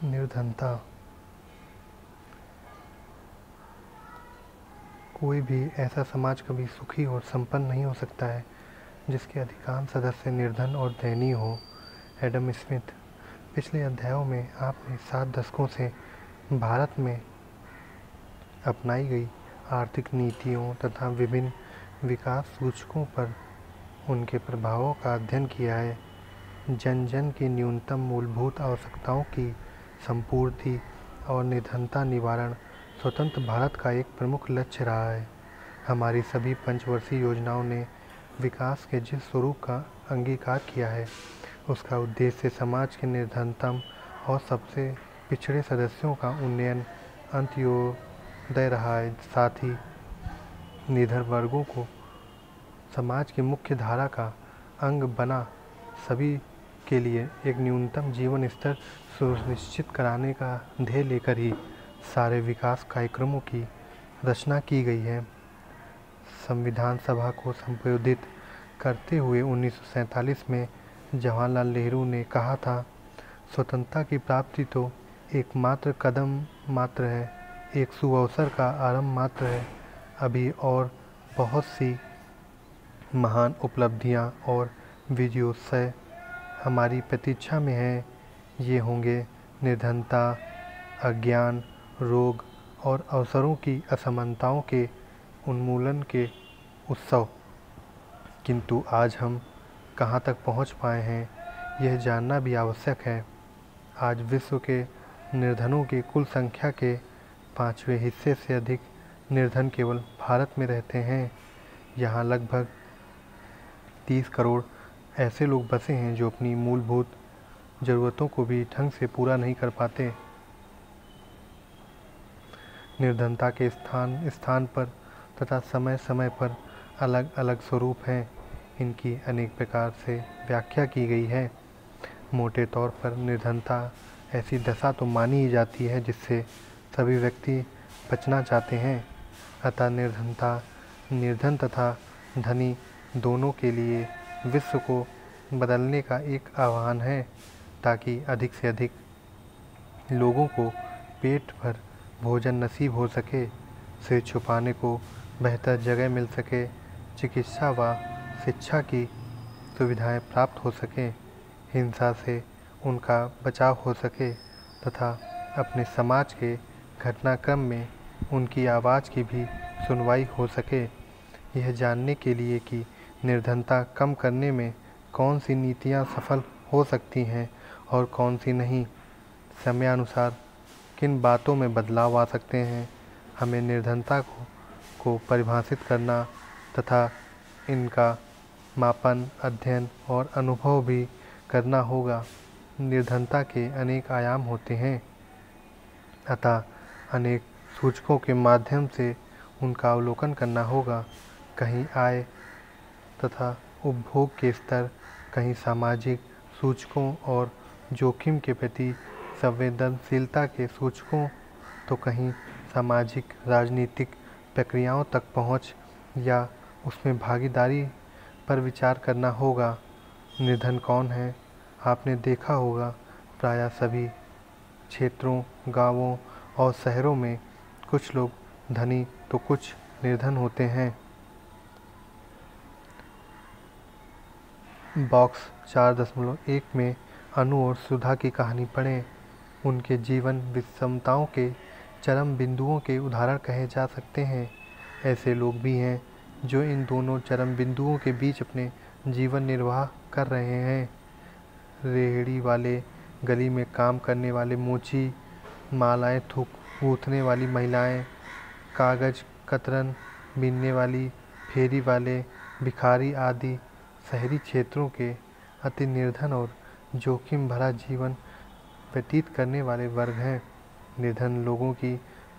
निर्धनता कोई भी ऐसा समाज कभी सुखी और संपन्न नहीं हो सकता है जिसके अधिकांश सदस्य निर्धन और दयनीय हो। Adam Smith. पिछले अध्यायों में आपने 7 दशकों से भारत में अपनाई गई आर्थिक नीतियों तथा विभिन्न विकास सूचकों पर उनके प्रभावों का अध्ययन किया है। जन जन की न्यूनतम मूलभूत आवश्यकताओं की संपूर्ति और निर्धनता निवारण स्वतंत्र भारत का एक प्रमुख लक्ष्य रहा है। हमारी सभी पंचवर्षीय योजनाओं ने विकास के जिस स्वरूप का अंगीकार किया है उसका उद्देश्य समाज के निर्धनतम और सबसे पिछड़े सदस्यों का उन्नयन अंत्योदय रहा है। साथ ही निर्धन वर्गों को समाज की मुख्य धारा का अंग बना सभी के लिए एक न्यूनतम जीवन स्तर सुनिश्चित कराने का ध्येय लेकर ही सारे विकास कार्यक्रमों की रचना की गई है। संविधान सभा को संबोधित करते हुए 1947 में जवाहरलाल नेहरू ने कहा था, स्वतंत्रता की प्राप्ति तो एकमात्र कदम मात्र है, एक सुअवसर का आरंभ मात्र है। अभी और बहुत सी महान उपलब्धियां और विजयोत्सव हमारी प्रतीक्षा में हैं। ये होंगे निर्धनता, अज्ञान, रोग और अवसरों की असमानताओं के उन्मूलन के उत्सव। किंतु आज हम कहाँ तक पहुँच पाए हैं यह जानना भी आवश्यक है। आज विश्व के निर्धनों की कुल संख्या के 5वें हिस्से से अधिक निर्धन केवल भारत में रहते हैं। यहाँ लगभग 30 करोड़ ऐसे लोग बसे हैं जो अपनी मूलभूत ज़रूरतों को भी ढंग से पूरा नहीं कर पाते। निर्धनता के स्थान स्थान पर तथा समय समय पर अलग अलग स्वरूप हैं। इनकी अनेक प्रकार से व्याख्या की गई है। मोटे तौर पर निर्धनता ऐसी दशा तो मानी ही जाती है जिससे सभी व्यक्ति बचना चाहते हैं। अतः निर्धनता निर्धन तथा धनी दोनों के लिए विश्व को बदलने का एक आह्वान है, ताकि अधिक से अधिक लोगों को पेट भर भोजन नसीब हो सके, सिर छुपाने को बेहतर जगह मिल सके, चिकित्सा व शिक्षा की सुविधाएं प्राप्त हो सकें, हिंसा से उनका बचाव हो सके तथा अपने समाज के घटनाक्रम में उनकी आवाज़ की भी सुनवाई हो सके। यह जानने के लिए कि निर्धनता कम करने में कौन सी नीतियां सफल हो सकती हैं और कौन सी नहीं, समयानुसार किन बातों में बदलाव आ सकते हैं, हमें निर्धनता को परिभाषित करना तथा इनका मापन, अध्ययन और अनुभव भी करना होगा। निर्धनता के अनेक आयाम होते हैं, अतः अनेक सूचकों के माध्यम से उनका अवलोकन करना होगा। कहीं आय तथा उपभोग के स्तर, कहीं सामाजिक सूचकों और जोखिम के प्रति संवेदनशीलता के सूचकों, तो कहीं सामाजिक राजनीतिक प्रक्रियाओं तक पहुँच या उसमें भागीदारी पर विचार करना होगा। निर्धन कौन है? आपने देखा होगा प्रायः सभी क्षेत्रों, गांवों और शहरों में कुछ लोग धनी तो कुछ निर्धन होते हैं। बॉक्स 4.1 में अनु और सुधा की कहानी पढ़ें। उनके जीवन विषमताओं के चरम बिंदुओं के उदाहरण कहे जा सकते हैं। ऐसे लोग भी हैं जो इन दोनों चरम बिंदुओं के बीच अपने जीवन निर्वाह कर रहे हैं। रेहड़ी वाले, गली में काम करने वाले मोची, मालाएं गूंथने वाली महिलाएं, कागज कतरन बीनने वाली फेरी वाले, भिखारी आदि शहरी क्षेत्रों के अति निर्धन और जोखिम भरा जीवन व्यतीत करने वाले वर्ग हैं। निर्धन लोगों की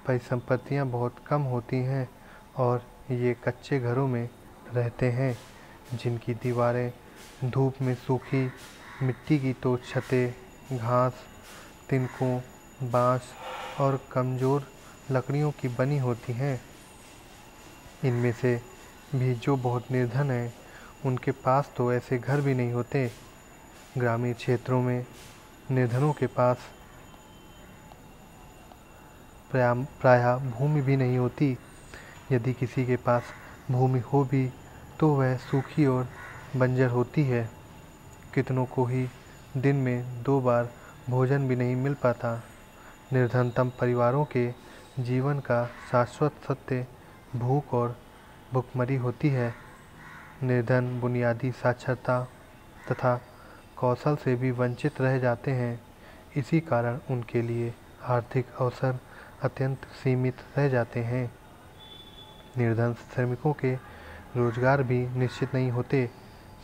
परिसंपत्तियां बहुत कम होती हैं और ये कच्चे घरों में रहते हैं, जिनकी दीवारें धूप में सूखी मिट्टी की तो छतें घास, तिनकों, बाँस और कमज़ोर लकड़ियों की बनी होती हैं। इनमें से भी जो बहुत निर्धन हैं उनके पास तो ऐसे घर भी नहीं होते। ग्रामीण क्षेत्रों में निर्धनों के पास प्रायः भूमि भी नहीं होती। यदि किसी के पास भूमि हो भी तो वह सूखी और बंजर होती है। कितनों को ही दिन में 2 बार भोजन भी नहीं मिल पाता। निर्धनतम परिवारों के जीवन का शाश्वत सत्य भूख और भुखमरी होती है। निर्धन बुनियादी साक्षरता तथा कौशल से भी वंचित रह जाते हैं। इसी कारण उनके लिए आर्थिक अवसर अत्यंत सीमित रह जाते हैं। निर्धन श्रमिकों के रोजगार भी निश्चित नहीं होते।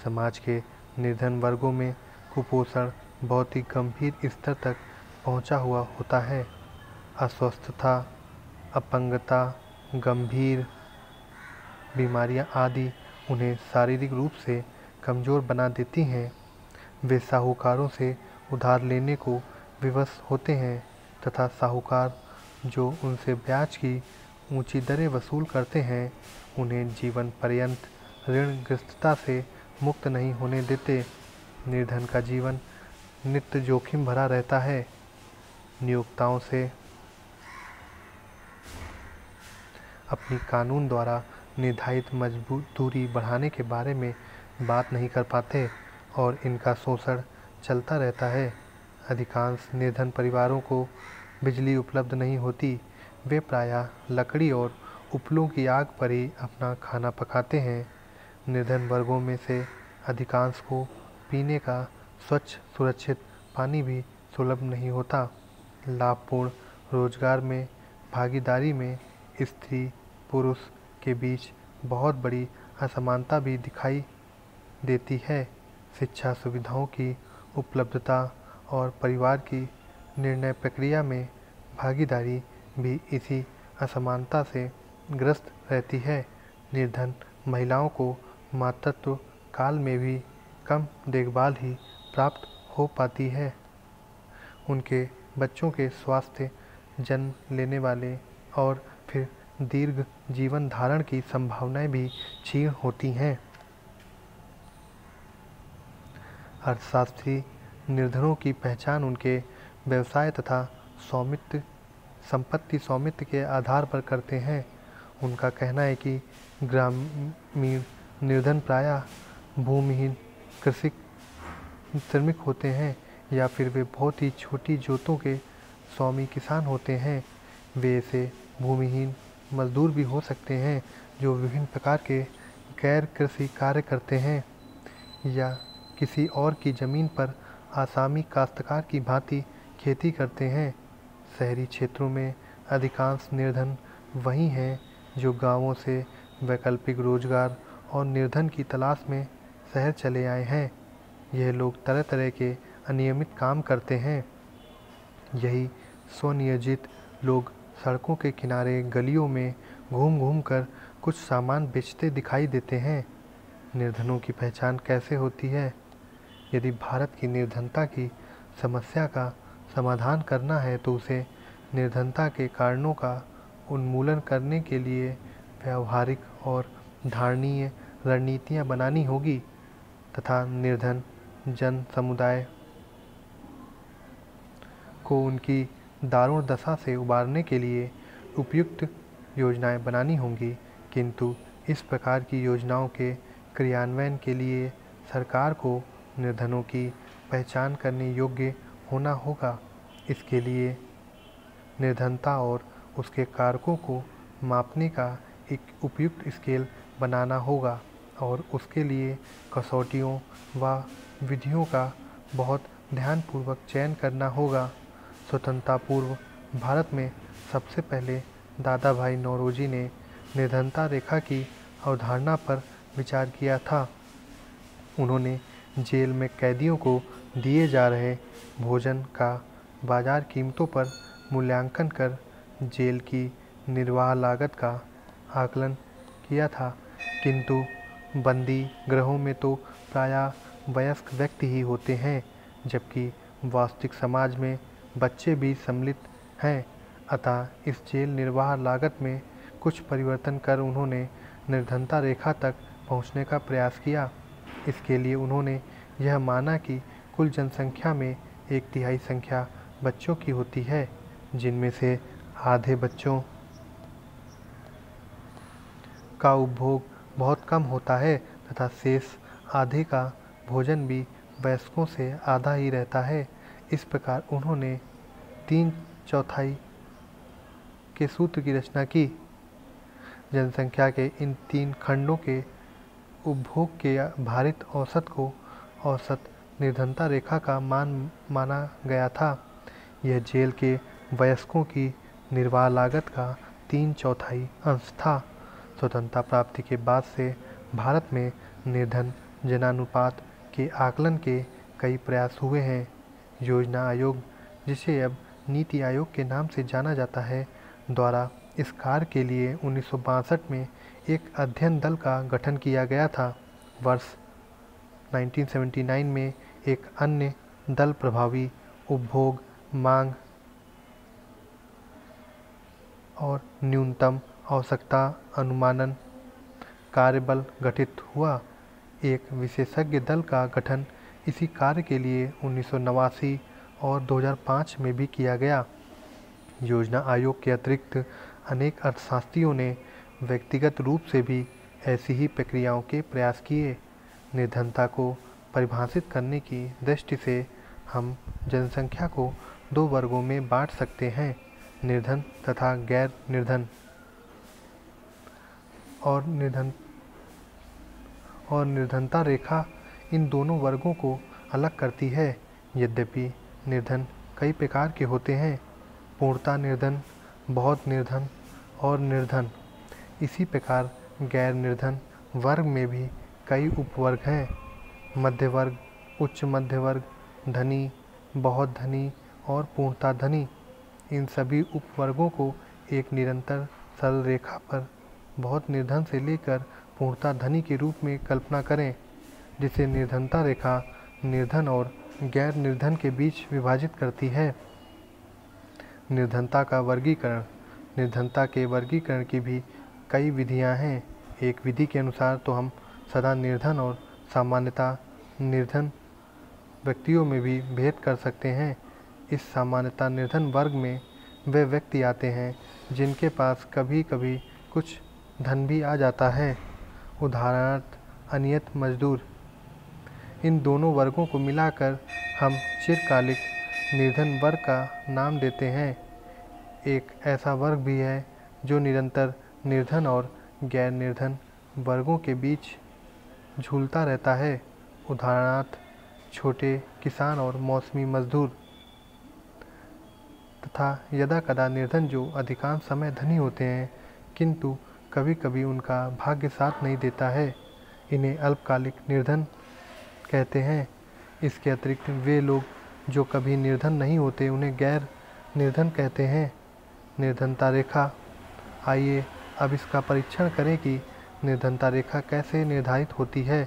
समाज के निर्धन वर्गों में कुपोषण बहुत ही गंभीर स्तर तक पहुंचा हुआ होता है। अस्वस्थता, अपंगता, गंभीर बीमारियां आदि उन्हें शारीरिक रूप से कमज़ोर बना देती हैं। वे साहूकारों से उधार लेने को विवश होते हैं तथा साहूकार जो उनसे ब्याज की ऊंची दरें वसूल करते हैं, उन्हें जीवन पर्यंत ऋणग्रस्तता से मुक्त नहीं होने देते। निर्धन का जीवन नित्य जोखिम भरा रहता है। नियोक्ताओं से अपनी कानून द्वारा निर्धारित मजदूरी बढ़ाने के बारे में बात नहीं कर पाते और इनका शोषण चलता रहता है। अधिकांश निर्धन परिवारों को बिजली उपलब्ध नहीं होती। वे प्रायः लकड़ी और उपलों की आग पर ही अपना खाना पकाते हैं। निर्धन वर्गों में से अधिकांश को पीने का स्वच्छ सुरक्षित पानी भी सुलभ नहीं होता। लाभपूर्ण रोजगार में भागीदारी में स्त्री पुरुष के बीच बहुत बड़ी असमानता भी दिखाई देती है। शिक्षा सुविधाओं की उपलब्धता और परिवार की निर्णय प्रक्रिया में भागीदारी भी इसी असमानता से ग्रस्त रहती है। निर्धन महिलाओं को मातृत्व काल में भी कम देखभाल ही प्राप्त हो पाती है। उनके बच्चों के स्वास्थ्य, जन्म लेने वाले और फिर दीर्घ जीवन धारण की संभावनाएं भी क्षीण होती हैं। अर्थशास्त्री निर्धनों की पहचान उनके व्यवसाय तथा संपत्ति स्वामित्व के आधार पर करते हैं। उनका कहना है कि ग्रामीण निर्धन प्रायः भूमिहीन कृषि श्रमिक होते हैं या फिर वे बहुत ही छोटी जोतों के स्वामी किसान होते हैं। वे ऐसे भूमिहीन मजदूर भी हो सकते हैं जो विभिन्न प्रकार के गैर कृषि कार्य करते हैं या किसी और की ज़मीन पर आसामी काश्तकार की भांति खेती करते हैं। शहरी क्षेत्रों में अधिकांश निर्धन वही हैं जो गांवों से वैकल्पिक रोजगार और निर्धन की तलाश में शहर चले आए हैं। यह लोग तरह तरह के अनियमित काम करते हैं। यही स्वनियोजित लोग सड़कों के किनारे गलियों में घूम घूम कर कुछ सामान बेचते दिखाई देते हैं। निर्धनों की पहचान कैसे होती है? यदि भारत की निर्धनता की समस्या का समाधान करना है तो उसे निर्धनता के कारणों का उन्मूलन करने के लिए व्यावहारिक और धारणीय रणनीतियाँ बनानी होगी तथा निर्धन जन समुदाय को उनकी दारुण दशा से उबारने के लिए उपयुक्त योजनाएं बनानी होंगी। किंतु इस प्रकार की योजनाओं के क्रियान्वयन के लिए सरकार को निर्धनों की पहचान करने योग्य होना होगा। इसके लिए निर्धनता और उसके कारकों को मापने का एक उपयुक्त स्केल बनाना होगा और उसके लिए कसौटियों व विधियों का बहुत ध्यानपूर्वक चयन करना होगा। स्वतंत्रता पूर्व भारत में सबसे पहले दादा भाई नौरोजी ने निर्धनता रेखा की अवधारणा पर विचार किया था। उन्होंने जेल में कैदियों को दिए जा रहे भोजन का बाजार कीमतों पर मूल्यांकन कर जेल की निर्वाह लागत का आकलन किया था। किंतु बंदी गृहों में तो प्रायः वयस्क व्यक्ति ही होते हैं, जबकि वास्तविक समाज में बच्चे भी सम्मिलित हैं। अतः इस जेल निर्वाह लागत में कुछ परिवर्तन कर उन्होंने निर्धनता रेखा तक पहुंचने का प्रयास किया। इसके लिए उन्होंने यह माना कि कुल जनसंख्या में 1/3 संख्या बच्चों की होती है, जिनमें से आधे बच्चों का उपभोग बहुत कम होता है तथा शेष आधे का भोजन भी वयस्कों से आधा ही रहता है। इस प्रकार उन्होंने 3/4 के सूत्र की रचना की। जनसंख्या के इन 3 खंडों के उपभोग के भारित औसत को औसत निर्धनता रेखा का माना गया था। यह जेल के वयस्कों की निर्वाह लागत का 3/4 अंश था। स्वतंत्रता प्राप्ति के बाद से भारत में निर्धन जनानुपात के आकलन के कई प्रयास हुए हैं। योजना आयोग, जिसे अब नीति आयोग के नाम से जाना जाता है, द्वारा इस कार्य के लिए 1962 में एक अध्ययन दल का गठन किया गया था। वर्ष 1979 में एक अन्य दल प्रभावी उपभोग, मांग और न्यूनतम आवश्यकता अनुमानन कार्यबल गठित हुआ। एक विशेषज्ञ दल का गठन इसी कार्य के लिए 1989 और 2005 में भी किया गया। योजना आयोग के अतिरिक्त अनेक अर्थशास्त्रियों ने व्यक्तिगत रूप से भी ऐसी ही प्रक्रियाओं के प्रयास किए। निर्धनता को परिभाषित करने की दृष्टि से हम जनसंख्या को 2 वर्गों में बांट सकते हैं, निर्धन तथा गैर निर्धन। और निर्धनता रेखा इन दोनों वर्गों को अलग करती है। यद्यपि निर्धन कई प्रकार के होते हैं, पूर्णतः निर्धन, बहुत निर्धन और निर्धन। इसी प्रकार गैर निर्धन वर्ग में भी कई उपवर्ग हैं, मध्य वर्ग, उच्च मध्य वर्ग, धनी, बहुत धनी और पूर्णतः धनी। इन सभी उपवर्गों को एक निरंतर सरल रेखा पर बहुत निर्धन से लेकर पूर्णतः धनी के रूप में कल्पना करें, जिसे निर्धनता रेखा निर्धन और गैर निर्धन के बीच विभाजित करती है। निर्धनता का वर्गीकरण। निर्धनता के वर्गीकरण की भी कई विधियां हैं। एक विधि के अनुसार तो हम सदा निर्धन और सामान्यतः निर्धन व्यक्तियों में भी भेद कर सकते हैं। इस सामान्यतः निर्धन वर्ग में वे व्यक्ति आते हैं जिनके पास कभी कभी कुछ धन भी आ जाता है, उदाहरणार्थ अनियत मजदूर। इन दोनों वर्गों को मिलाकर हम चिरकालिक निर्धन वर्ग का नाम देते हैं। एक ऐसा वर्ग भी है जो निरंतर निर्धन और गैर निर्धन वर्गों के बीच झूलता रहता है, उदाहरणार्थ छोटे किसान और मौसमी मजदूर। तथा यदा कदा निर्धन जो अधिकांश समय धनी होते हैं, किंतु कभी कभी उनका भाग्य साथ नहीं देता है, इन्हें अल्पकालिक निर्धन कहते हैं। इसके अतिरिक्त वे लोग जो कभी निर्धन नहीं होते, उन्हें गैर निर्धन कहते हैं। निर्धनता रेखा। आइए अब इसका परीक्षण करें कि निर्धनता रेखा कैसे निर्धारित होती है।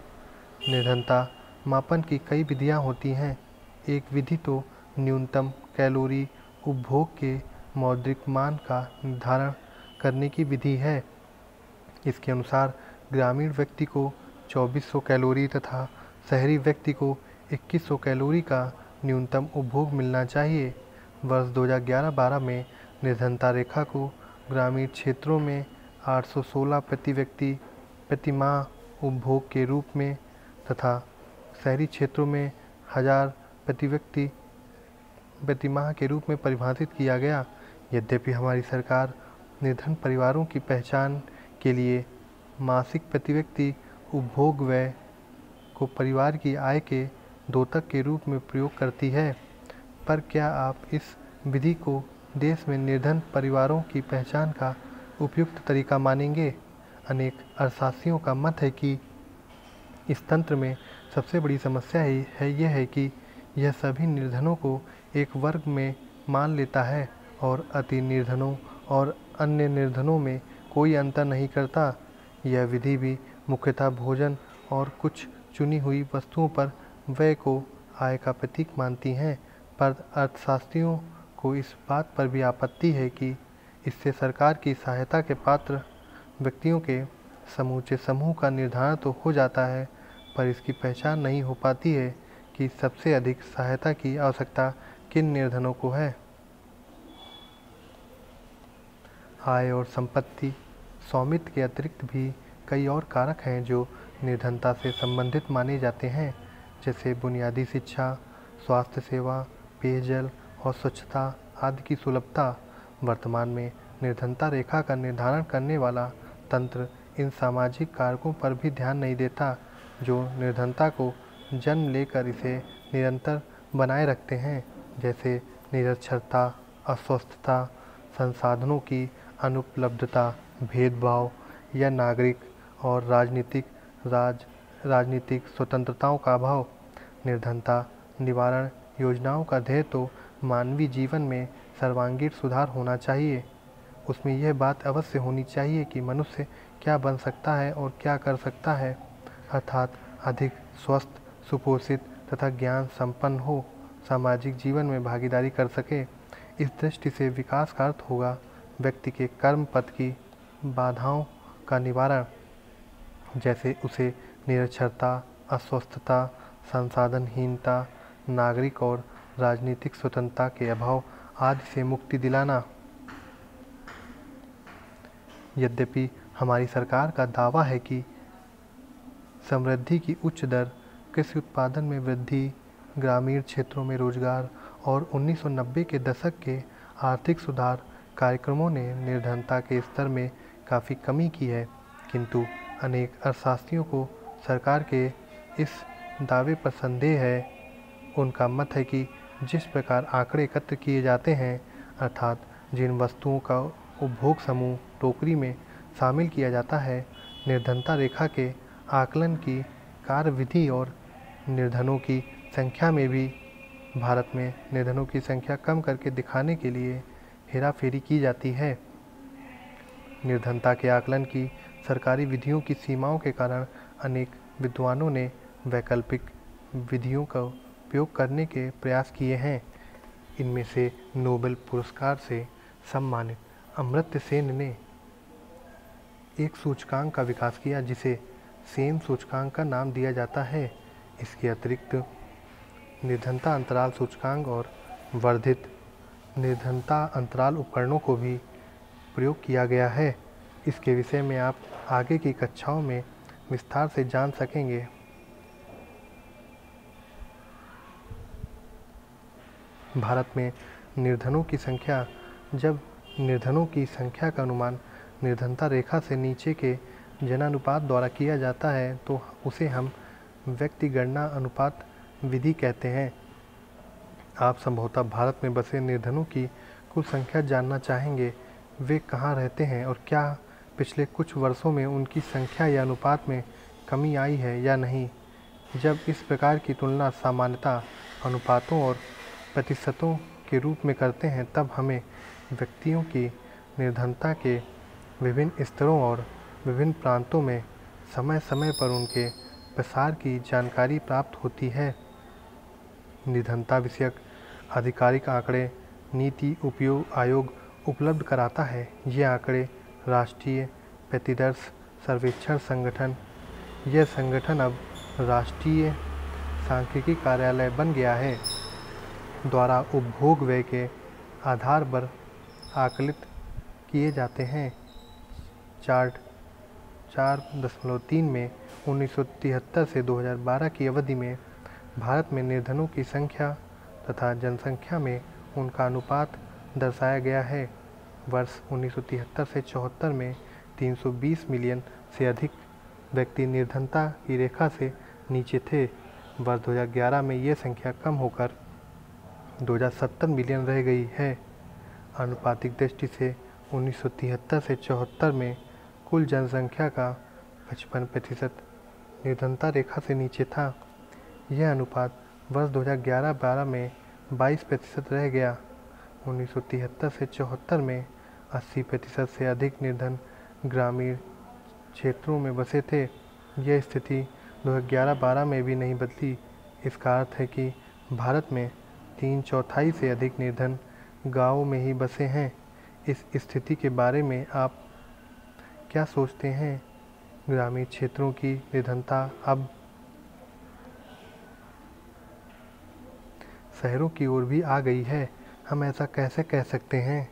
निर्धनता मापन की कई विधियां होती हैं। एक विधि तो न्यूनतम कैलोरी उपभोग के मौद्रिक मान का निर्धारण करने की विधि है। इसके अनुसार ग्रामीण व्यक्ति को 2400 कैलोरी तथा शहरी व्यक्ति को 2100 कैलोरी का न्यूनतम उपभोग मिलना चाहिए। वर्ष 2011-12 में निर्धनता रेखा को ग्रामीण क्षेत्रों में 816 प्रति व्यक्ति प्रति माह उपभोग के रूप में तथा शहरी क्षेत्रों में 1000 प्रति व्यक्ति प्रति माह के रूप में परिभाषित किया गया। यद्यपि हमारी सरकार निर्धन परिवारों की पहचान के लिए मासिक प्रति व्यक्ति उपभोग व्यय को परिवार की आय के द्योतक के रूप में प्रयोग करती है, पर क्या आप इस विधि को देश में निर्धन परिवारों की पहचान का उपयुक्त तरीका मानेंगे? अनेक अर्थशास्त्रियों का मत है कि इस तंत्र में सबसे बड़ी समस्या यह है कि यह सभी निर्धनों को एक वर्ग में मान लेता है और अति निर्धनों और अन्य निर्धनों में कोई अंतर नहीं करता। यह विधि भी मुख्यतः भोजन और कुछ चुनी हुई वस्तुओं पर व्यय को आय का प्रतीक मानती हैं, पर अर्थशास्त्रियों को इस बात पर भी आपत्ति है कि इससे सरकार की सहायता के पात्र व्यक्तियों के समूचे समूह का निर्धारण तो हो जाता है, पर इसकी पहचान नहीं हो पाती है कि सबसे अधिक सहायता की आवश्यकता किन निर्धनों को है। आय और संपत्ति, स्वामित्व के अतिरिक्त भी कई और कारक हैं जो निर्धनता से संबंधित माने जाते हैं, जैसे बुनियादी शिक्षा, स्वास्थ्य सेवा, पेयजल और स्वच्छता आदि की सुलभता। वर्तमान में निर्धनता रेखा का निर्धारण करने वाला तंत्र इन सामाजिक कारकों पर भी ध्यान नहीं देता, जो निर्धनता को जन्म लेकर इसे निरंतर बनाए रखते हैं, जैसे निरक्षरता, अस्वस्थता, संसाधनों की अनुपलब्धता, भेदभाव या नागरिक और राजनीतिक स्वतंत्रताओं का अभाव। निर्धनता निवारण योजनाओं का ध्येय तो मानवीय जीवन में सर्वांगीण सुधार होना चाहिए। उसमें यह बात अवश्य होनी चाहिए कि मनुष्य क्या बन सकता है और क्या कर सकता है, अर्थात अधिक स्वस्थ, सुपोषित तथा ज्ञान संपन्न हो, सामाजिक जीवन में भागीदारी कर सके। इस दृष्टि से विकास का अर्थ होगा व्यक्ति के कर्म पथ की बाधाओं का निवारण, जैसे उसे निरक्षरता, अस्वस्थता, संसाधनहीनता, नागरिक और राजनीतिक स्वतंत्रता के अभाव आदि से मुक्ति दिलाना। यद्यपि हमारी सरकार का दावा है कि समृद्धि की उच्च दर, कृषि उत्पादन में वृद्धि, ग्रामीण क्षेत्रों में रोजगार और 1990 के दशक के आर्थिक सुधार कार्यक्रमों ने निर्धनता के स्तर में काफ़ी कमी की है, किंतु अनेक अर्थशास्त्रियों को सरकार के इस दावे पर संदेह है। उनका मत है कि जिस प्रकार आंकड़े एकत्र किए जाते हैं, अर्थात जिन वस्तुओं का उपभोग समूह टोकरी में शामिल किया जाता है, निर्धनता रेखा के आकलन की कार्यविधि और निर्धनों की संख्या में भी भारत में निर्धनों की संख्या कम करके दिखाने के लिए हेराफेरी की जाती है। निर्धनता के आकलन की सरकारी विधियों की सीमाओं के कारण अनेक विद्वानों ने वैकल्पिक विधियों का उपयोग करने के प्रयास किए हैं। इनमें से नोबेल पुरस्कार से सम्मानित अमर्त्य सेन ने एक सूचकांक का विकास किया जिसे सेन सूचकांक का नाम दिया जाता है। इसके अतिरिक्त निर्धनता अंतराल सूचकांक और वर्धित निर्धनता अंतराल उपकरणों को भी प्रयोग किया गया है। इसके विषय में आप आगे की कक्षाओं में विस्तार से जान सकेंगे। भारत में निर्धनों की संख्या, जब निर्धनों की संख्या का अनुमान निर्धनता रेखा से नीचे के जनानुपात द्वारा किया जाता है तो उसे हम व्यक्ति गणना अनुपात विधि कहते हैं। आप संभवतः भारत में बसे निर्धनों की कुल संख्या जानना चाहेंगे। वे कहाँ रहते हैं और क्या पिछले कुछ वर्षों में उनकी संख्या या अनुपात में कमी आई है या नहीं। जब इस प्रकार की तुलना सामान्यतः अनुपातों और प्रतिशतों के रूप में करते हैं, तब हमें व्यक्तियों की निर्धनता के विभिन्न स्तरों और विभिन्न प्रांतों में समय समय पर उनके प्रसार की जानकारी प्राप्त होती है। निर्धनता विषयक आधिकारिक आंकड़े नीति आयोग उपलब्ध कराता है। ये आंकड़े राष्ट्रीय प्रतिदर्श सर्वेक्षण संगठन, यह संगठन अब राष्ट्रीय सांख्यिकी कार्यालय बन गया है, द्वारा उपभोग व्यय के आधार पर आकलित किए जाते हैं। चार्ट 4.3 में 1973 से 2012 की अवधि में भारत में निर्धनों की संख्या तथा जनसंख्या में उनका अनुपात दर्शाया गया है। वर्ष 1973 से 74 में 320 मिलियन से अधिक व्यक्ति निर्धनता की रेखा से नीचे थे। वर्ष 2011 में ये संख्या कम होकर 2070 मिलियन रह गई है। आनुपातिक दृष्टि से 1973 से 74 में कुल जनसंख्या का 55% निर्धनता रेखा से नीचे था। यह अनुपात वर्ष 2011-12 में 22% रह गया। 1973 से 74 में 80% से अधिक निर्धन ग्रामीण क्षेत्रों में बसे थे। यह स्थिति 2011-12 में भी नहीं बदली। इसका अर्थ है कि भारत में 3/4 से अधिक निर्धन गाँवों में ही बसे हैं। इस स्थिति के बारे में आप क्या सोचते हैं? ग्रामीण क्षेत्रों की निर्धनता अब शहरों की ओर भी आ गई है। हम ऐसा कैसे कह सकते हैं?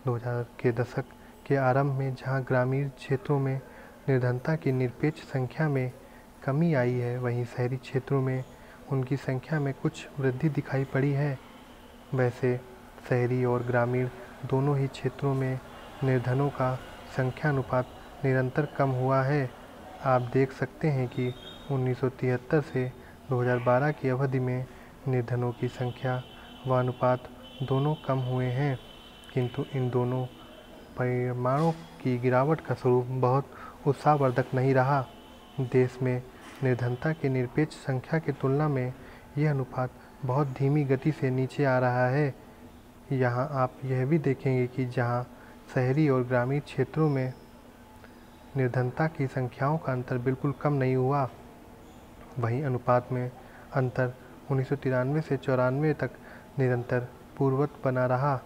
2000 के दशक के आरंभ में जहां ग्रामीण क्षेत्रों में निर्धनता की निरपेक्ष संख्या में कमी आई है, वहीं शहरी क्षेत्रों में उनकी संख्या में कुछ वृद्धि दिखाई पड़ी है। वैसे शहरी और ग्रामीण दोनों ही क्षेत्रों में निर्धनों का संख्यानुपात निरंतर कम हुआ है। आप देख सकते हैं कि 1973 से 2012 की अवधि में निर्धनों की संख्या व अनुपात दोनों कम हुए हैं, किंतु इन दोनों परिमाणों की गिरावट का स्वरूप बहुत उत्साहवर्धक नहीं रहा। देश में निर्धनता की निरपेक्ष संख्या की तुलना में यह अनुपात बहुत धीमी गति से नीचे आ रहा है। यहाँ आप यह भी देखेंगे कि जहाँ शहरी और ग्रामीण क्षेत्रों में निर्धनता की संख्याओं का अंतर बिल्कुल कम नहीं हुआ, वहीं अनुपात में अंतर 1993 से 94 तक निरंतर पूर्ववत बना रहा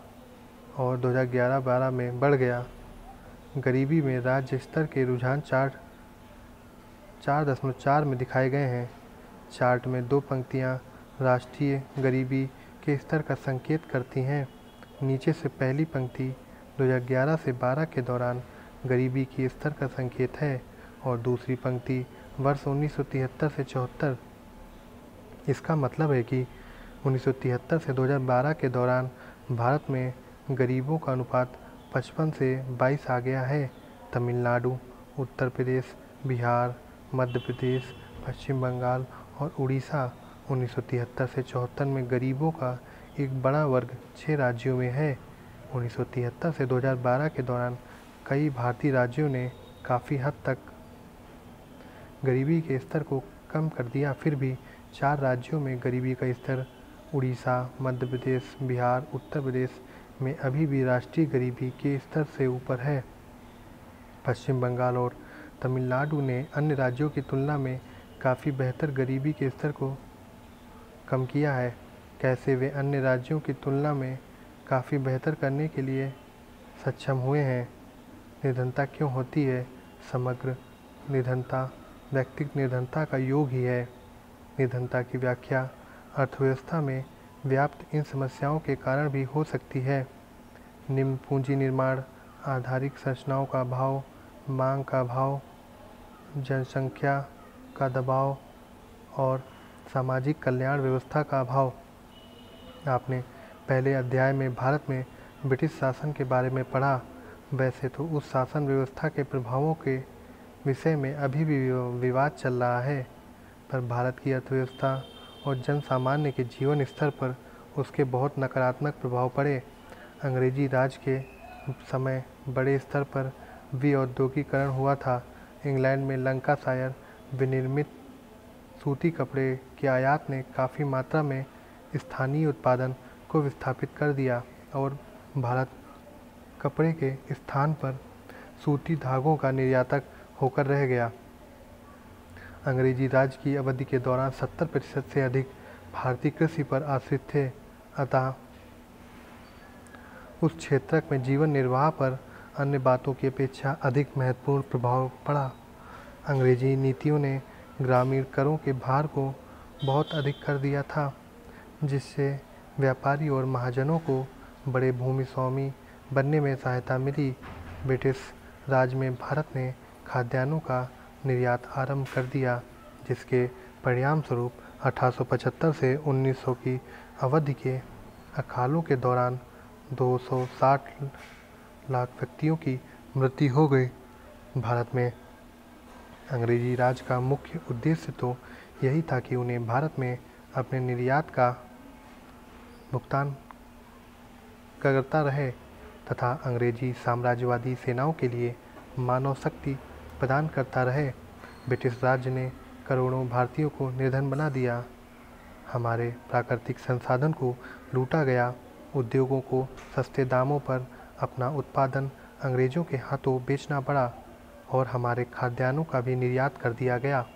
और 2011-12 में बढ़ गया। गरीबी में राज्य स्तर के रुझान 4.4 में दिखाए गए हैं। चार्ट में दो पंक्तियां राष्ट्रीय गरीबी के स्तर का संकेत करती हैं। नीचे से पहली पंक्ति 2011 से 12 के दौरान गरीबी के स्तर का संकेत है और दूसरी पंक्ति वर्ष 1973 से 74। इसका मतलब है कि 1973 से 2012 के दौरान भारत में गरीबों का अनुपात 55 से 22 आ गया है। तमिलनाडु, उत्तर प्रदेश, बिहार, मध्य प्रदेश, पश्चिम बंगाल और उड़ीसा 1973 से 74 में गरीबों का एक बड़ा वर्ग 6 राज्यों में है। 1973 से 2012 के दौरान कई भारतीय राज्यों ने काफ़ी हद तक गरीबी के स्तर को कम कर दिया, फिर भी 4 राज्यों में गरीबी का स्तर उड़ीसा, मध्य प्रदेश, बिहार, उत्तर प्रदेश में अभी भी राष्ट्रीय गरीबी के स्तर से ऊपर है। पश्चिम बंगाल और तमिलनाडु ने अन्य राज्यों की तुलना में काफ़ी बेहतर गरीबी के स्तर को कम किया है। कैसे वे अन्य राज्यों की तुलना में काफ़ी बेहतर करने के लिए सक्षम हुए हैं? निर्धनता क्यों होती है? समग्र निर्धनता व्यक्तिगत निर्धनता का योग ही है। निर्धनता की व्याख्या अर्थव्यवस्था में व्याप्त इन समस्याओं के कारण भी हो सकती है। निम्न पूंजी निर्माण, आधारिक संरचनाओं का अभाव, मांग का अभाव, जनसंख्या का दबाव और सामाजिक कल्याण व्यवस्था का अभाव। आपने पहले अध्याय में भारत में ब्रिटिश शासन के बारे में पढ़ा। वैसे तो उस शासन व्यवस्था के प्रभावों के विषय में अभी भी विवाद चल रहा है, पर भारत की अर्थव्यवस्था और जन सामान्य के जीवन स्तर पर उसके बहुत नकारात्मक प्रभाव पड़े। अंग्रेजी राज के समय बड़े स्तर पर विऔद्योगीकरण हुआ था। इंग्लैंड में लंकाशायर विनिर्मित सूती कपड़े के आयात ने काफ़ी मात्रा में स्थानीय उत्पादन को विस्थापित कर दिया और भारत कपड़े के स्थान पर सूती धागों का निर्यातक होकर रह गया। अंग्रेजी राज की अवधि के दौरान 70% से अधिक भारतीय कृषि पर आश्रित थे, अतः उस क्षेत्र में जीवन निर्वाह पर अन्य बातों की अपेक्षा अधिक महत्वपूर्ण प्रभाव पड़ा। अंग्रेजी नीतियों ने ग्रामीण करों के भार को बहुत अधिक कर दिया था, जिससे व्यापारी और महाजनों को बड़े भूमि स्वामी बनने में सहायता मिली। ब्रिटिश राज में भारत ने खाद्यान्नों का निर्यात आरंभ कर दिया, जिसके परिणाम स्वरूप 1875 से 1900 की अवधि के अकालों के दौरान 260 लाख व्यक्तियों की मृत्यु हो गई। भारत में अंग्रेजी राज का मुख्य उद्देश्य तो यही था कि उन्हें भारत में अपने निर्यात का भुगतान करता रहे तथा अंग्रेजी साम्राज्यवादी सेनाओं के लिए मानव शक्ति प्रदान करता रहे। ब्रिटिश राज्य ने करोड़ों भारतीयों को निर्धन बना दिया। हमारे प्राकृतिक संसाधन को लूटा गया। उद्योगों को सस्ते दामों पर अपना उत्पादन अंग्रेज़ों के हाथों बेचना पड़ा और हमारे खाद्यान्नों का भी निर्यात कर दिया गया।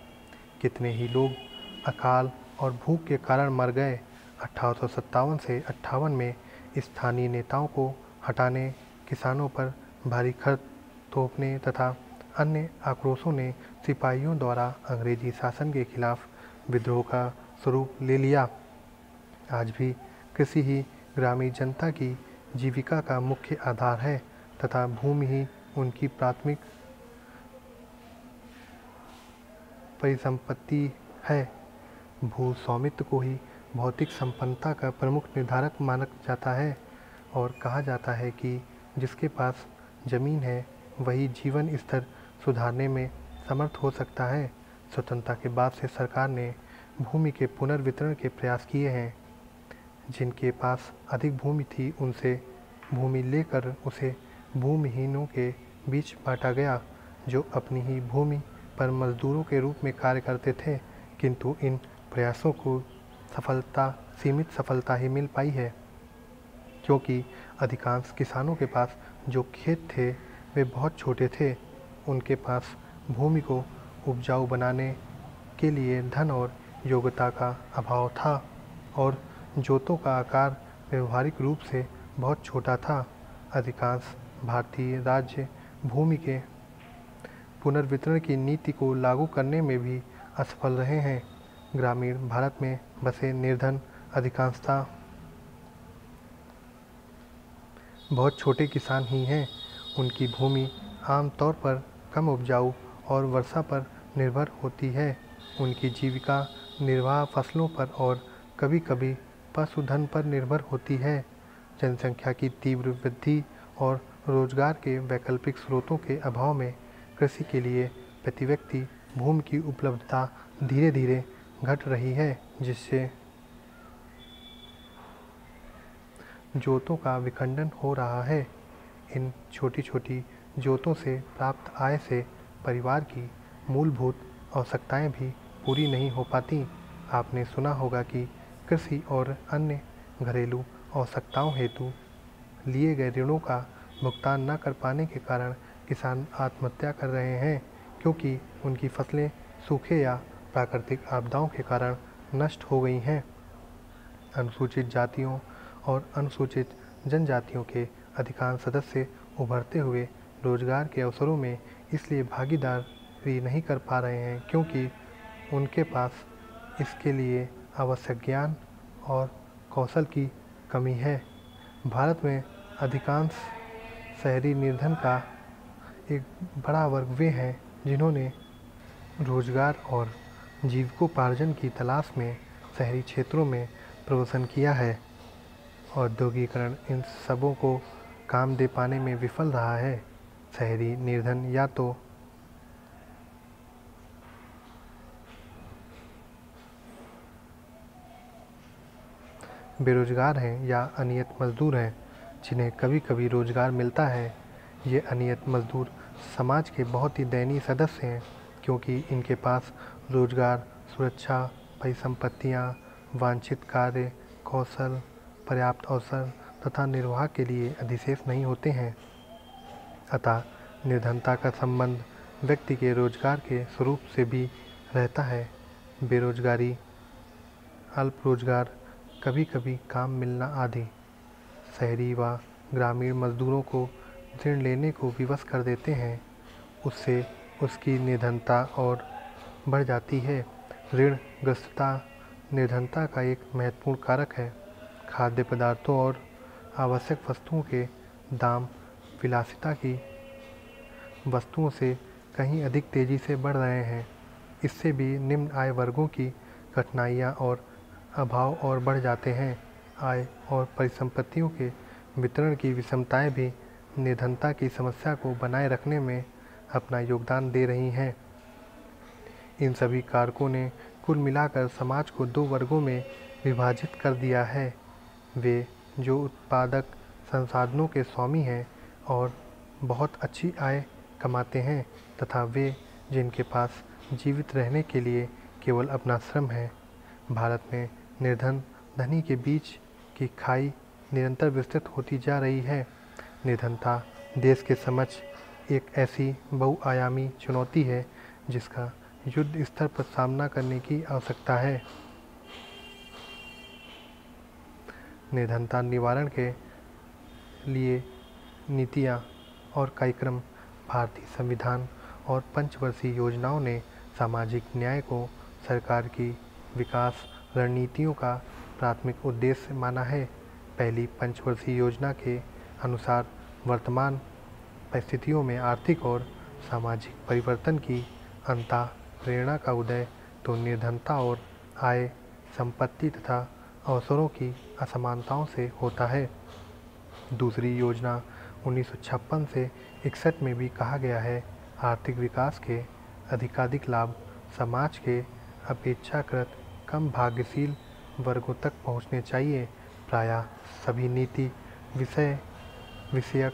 कितने ही लोग अकाल और भूख के कारण मर गए। 1857 से 58 में स्थानीय नेताओं को हटाने, किसानों पर भारी खर्च थोपने तथा अन्य आक्रोशों ने सिपाहियों द्वारा अंग्रेजी शासन के खिलाफ विद्रोह का स्वरूप ले लिया। आज भी कृषि ही ग्रामीण जनता की जीविका का मुख्य आधार है तथा भूमि ही उनकी प्राथमिक परिसंपत्ति है। भू स्वामित्व को ही भौतिक संपन्नता का प्रमुख निर्धारक माना जाता है और कहा जाता है कि जिसके पास जमीन है वही जीवन स्तर सुधारने में समर्थ हो सकता है। स्वतंत्रता के बाद से सरकार ने भूमि के पुनर्वितरण के प्रयास किए हैं। जिनके पास अधिक भूमि थी उनसे भूमि लेकर उसे भूमिहीनों के बीच बांटा गया, जो अपनी ही भूमि पर मजदूरों के रूप में कार्य करते थे। किंतु इन प्रयासों को सीमित सफलता ही मिल पाई है, क्योंकि अधिकांश किसानों के पास जो खेत थे वे बहुत छोटे थे। उनके पास भूमि को उपजाऊ बनाने के लिए धन और योग्यता का अभाव था और जोतों का आकार व्यवहारिक रूप से बहुत छोटा था। अधिकांश भारतीय राज्य भूमि के पुनर्वितरण की नीति को लागू करने में भी असफल रहे हैं। ग्रामीण भारत में बसे निर्धन अधिकांशतः बहुत छोटे किसान ही हैं। उनकी भूमि आमतौर पर कम उपजाऊ और वर्षा पर निर्भर होती है। उनकी जीविका निर्वाह फसलों पर और कभी कभी पशुधन पर निर्भर होती है। जनसंख्या की तीव्र वृद्धि और रोजगार के वैकल्पिक स्रोतों के अभाव में कृषि के लिए प्रति व्यक्ति भूमि की उपलब्धता धीरे धीरे घट रही है, जिससे जोतों का विखंडन हो रहा है। इन छोटी छोटी जोतों से प्राप्त आय से परिवार की मूलभूत आवश्यकताएं भी पूरी नहीं हो पाती। आपने सुना होगा कि कृषि और अन्य घरेलू आवश्यकताओं हेतु लिए गए ऋणों का भुगतान न कर पाने के कारण किसान आत्महत्या कर रहे हैं, क्योंकि उनकी फसलें सूखे या प्राकृतिक आपदाओं के कारण नष्ट हो गई हैं। अनुसूचित जातियों और अनुसूचित जनजातियों के अधिकांश सदस्य उभरते हुए रोजगार के अवसरों में इसलिए भागीदारी नहीं कर पा रहे हैं क्योंकि उनके पास इसके लिए आवश्यक ज्ञान और कौशल की कमी है। भारत में अधिकांश शहरी निर्धन का एक बड़ा वर्ग वे हैं जिन्होंने रोजगार और जीविकोपार्जन की तलाश में शहरी क्षेत्रों में प्रवेशन किया है। औद्योगिकरण इन सबों को काम दे पाने में विफल रहा है। शहरी निर्धन या तो बेरोजगार हैं या अनियत मजदूर हैं, जिन्हें कभी कभी रोजगार मिलता है। ये अनियत मजदूर समाज के बहुत ही दयनीय सदस्य हैं, क्योंकि इनके पास रोजगार, सुरक्षा, परिसंपत्तियाँ, वांछित कार्य कौशल, पर्याप्त अवसर तथा निर्वाह के लिए अधिशेष नहीं होते हैं। अतः निर्धनता का संबंध व्यक्ति के रोजगार के स्वरूप से भी रहता है। बेरोजगारी, अल्प रोजगार, कभी कभी काम मिलना आदि शहरी व ग्रामीण मजदूरों को ऋण लेने को विवश कर देते हैं। उससे उसकी निर्धनता और बढ़ जाती है। ऋणग्रस्तता निर्धनता का एक महत्वपूर्ण कारक है। खाद्य पदार्थों और आवश्यक वस्तुओं के दाम विलासिता की वस्तुओं से कहीं अधिक तेज़ी से बढ़ रहे हैं। इससे भी निम्न आय वर्गों की कठिनाइयाँ और अभाव और बढ़ जाते हैं। आय और परिसंपत्तियों के वितरण की विषमताएं भी निर्धनता की समस्या को बनाए रखने में अपना योगदान दे रही हैं। इन सभी कारकों ने कुल मिलाकर समाज को दो वर्गों में विभाजित कर दिया है। वे जो उत्पादक संसाधनों के स्वामी हैं और बहुत अच्छी आय कमाते हैं, तथा वे जिनके पास जीवित रहने के लिए केवल अपना श्रम है। भारत में निर्धन धनी के बीच की खाई निरंतर विस्तृत होती जा रही है। निर्धनता देश के समक्ष एक ऐसी बहुआयामी चुनौती है जिसका युद्ध स्तर पर सामना करने की आवश्यकता है। निर्धनता निवारण के लिए नीतियाँ और कार्यक्रम, भारतीय संविधान और पंचवर्षीय योजनाओं ने सामाजिक न्याय को सरकार की विकास रणनीतियों का प्राथमिक उद्देश्य माना है। पहली पंचवर्षीय योजना के अनुसार वर्तमान परिस्थितियों में आर्थिक और सामाजिक परिवर्तन की अंतः प्रेरणा का उदय तो निर्धनता और आय, संपत्ति तथा अवसरों की असमानताओं से होता है। दूसरी योजना 1956 से 61 में भी कहा गया है, आर्थिक विकास के अधिकाधिक लाभ समाज के अपेक्षाकृत कम भाग्यशील वर्गों तक पहुंचने चाहिए। प्रायः सभी नीति विषयक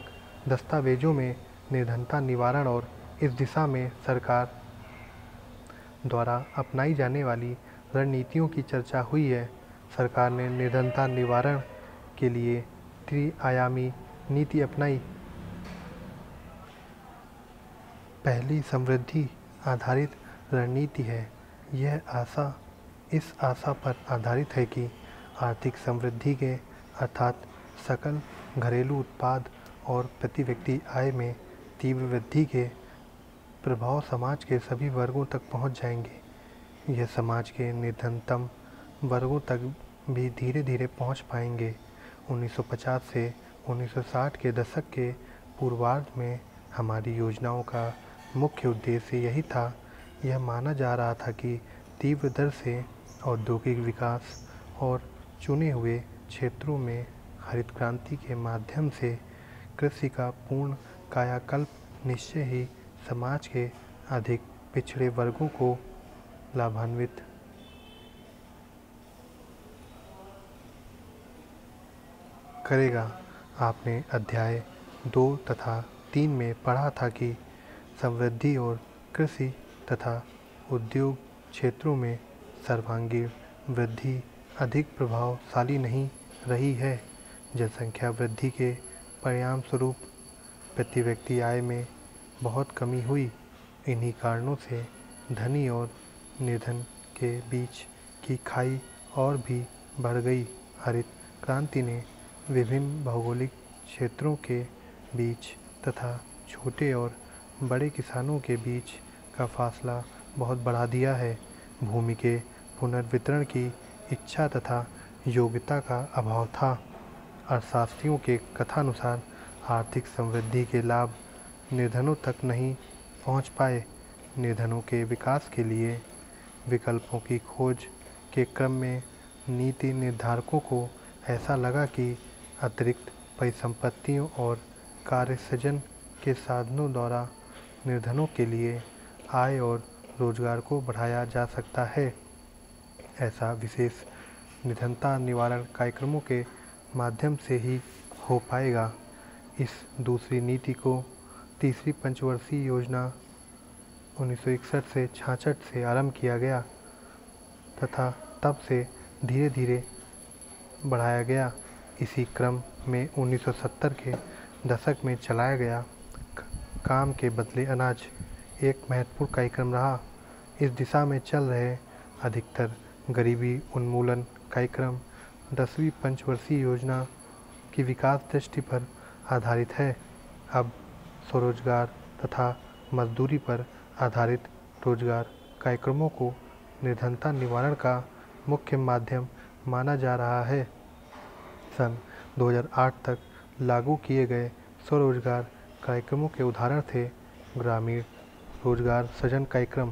दस्तावेजों में निर्धनता निवारण और इस दिशा में सरकार द्वारा अपनाई जाने वाली रणनीतियों की चर्चा हुई है। सरकार ने निर्धनता निवारण के लिए त्रि-आयामी नीति अपनाई। पहली समृद्धि आधारित रणनीति है। यह इस आशा पर आधारित है कि आर्थिक समृद्धि के अर्थात सकल घरेलू उत्पाद और प्रति व्यक्ति आय में तीव्र वृद्धि के प्रभाव समाज के सभी वर्गों तक पहुंच जाएंगे। यह समाज के निर्धनतम वर्गों तक भी धीरे धीरे पहुंच पाएंगे। 1950 से 1960 के दशक के पूर्वार्ध में हमारी योजनाओं का मुख्य उद्देश्य यही था। यह माना जा रहा था कि तीव्र दर से औद्योगिक विकास और चुने हुए क्षेत्रों में हरित क्रांति के माध्यम से कृषि का पूर्ण कायाकल्प निश्चय ही समाज के अधिक पिछड़े वर्गों को लाभान्वित करेगा। आपने अध्याय 2 तथा 3 में पढ़ा था कि समृद्धि और कृषि तथा उद्योग क्षेत्रों में सर्वांगीण वृद्धि अधिक प्रभावशाली नहीं रही है। जनसंख्या वृद्धि के परिणाम स्वरूप प्रति व्यक्ति आय में बहुत कमी हुई। इन्हीं कारणों से धनी और निर्धन के बीच की खाई और भी बढ़ गई। हरित क्रांति ने विभिन्न भौगोलिक क्षेत्रों के बीच तथा छोटे और बड़े किसानों के बीच का फासला बहुत बढ़ा दिया है। भूमि के पुनर्वितरण की इच्छा तथा योग्यता का अभाव था। अर्थशास्त्रियों के कथानुसार आर्थिक समृद्धि के लाभ निर्धनों तक नहीं पहुंच पाए। निर्धनों के विकास के लिए विकल्पों की खोज के क्रम में नीति निर्धारकों को ऐसा लगा कि अतिरिक्त परिसंपत्तियों और कार्य सृजन के साधनों द्वारा निर्धनों के लिए आय और रोजगार को बढ़ाया जा सकता है। ऐसा विशेष निर्धनता निवारण कार्यक्रमों के माध्यम से ही हो पाएगा। इस दूसरी नीति को तीसरी पंचवर्षीय योजना 1961 से 66 से आरंभ किया गया तथा तब से धीरे धीरे बढ़ाया गया। इसी क्रम में 1970 के दशक में चलाया गया काम के बदले अनाज एक महत्वपूर्ण कार्यक्रम रहा। इस दिशा में चल रहे अधिकतर गरीबी उन्मूलन कार्यक्रम 10वीं पंचवर्षीय योजना की विकास दृष्टि पर आधारित है। अब स्वरोजगार तथा मजदूरी पर आधारित रोजगार कार्यक्रमों को निर्धनता निवारण का मुख्य माध्यम माना जा रहा है। सन 2008 तक लागू किए गए स्वरोजगार कार्यक्रमों के उदाहरण थे ग्रामीण रोजगार सृजन कार्यक्रम,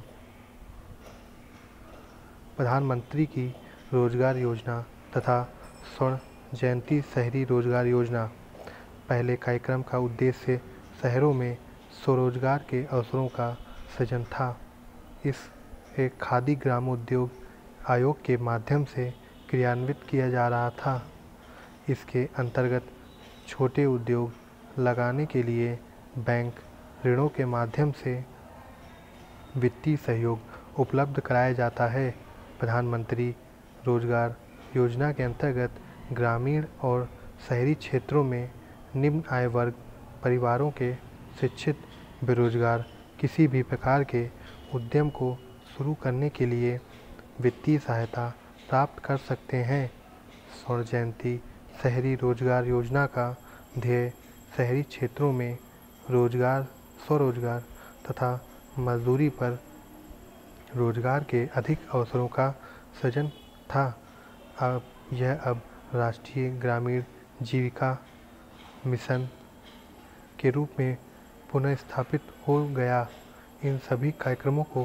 प्रधानमंत्री की रोजगार योजना तथा स्वर्ण जयंती शहरी रोजगार योजना। पहले कार्यक्रम का उद्देश्य शहरों में स्वरोजगार के अवसरों का सृजन था। इस एक खादी ग्रामोद्योग आयोग के माध्यम से क्रियान्वित किया जा रहा था। इसके अंतर्गत छोटे उद्योग लगाने के लिए बैंक ऋणों के माध्यम से वित्तीय सहयोग उपलब्ध कराया जाता है। प्रधानमंत्री रोजगार योजना के अंतर्गत ग्रामीण और शहरी क्षेत्रों में निम्न आय वर्ग परिवारों के शिक्षित बेरोजगार किसी भी प्रकार के उद्यम को शुरू करने के लिए वित्तीय सहायता प्राप्त कर सकते हैं। स्वर्ण जयंती शहरी रोजगार योजना का ध्येय शहरी क्षेत्रों में रोजगार, स्वरोजगार तथा मजदूरी पर रोजगार के अधिक अवसरों का सृजन था। अब राष्ट्रीय ग्रामीण जीविका मिशन के रूप में पुनः स्थापित हो गया। इन सभी कार्यक्रमों को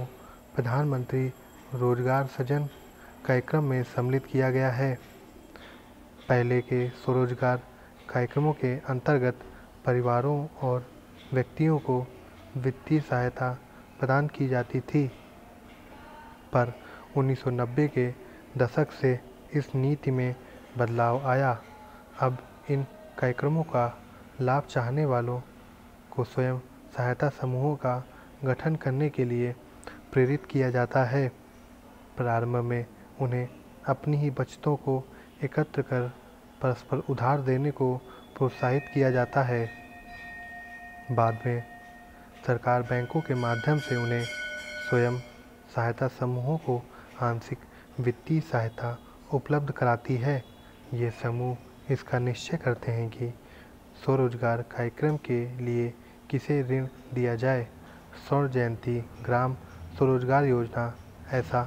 प्रधानमंत्री रोजगार सृजन कार्यक्रम में सम्मिलित किया गया है। पहले के स्वरोजगार कार्यक्रमों के अंतर्गत परिवारों और व्यक्तियों को वित्तीय सहायता प्रदान की जाती थी, पर 1990 के दशक से इस नीति में बदलाव आया। अब इन कार्यक्रमों का लाभ चाहने वालों को स्वयं सहायता समूहों का गठन करने के लिए प्रेरित किया जाता है। प्रारंभ में उन्हें अपनी ही बचतों को एकत्र कर परस्पर उधार देने को प्रोत्साहित किया जाता है। बाद में सरकार बैंकों के माध्यम से उन्हें स्वयं सहायता समूहों को आंशिक वित्तीय सहायता उपलब्ध कराती है। ये समूह इसका निश्चय करते हैं कि स्वरोजगार कार्यक्रम के लिए किसे ऋण दिया जाए। स्वर्ण जयंती ग्राम स्वरोजगार योजना ऐसा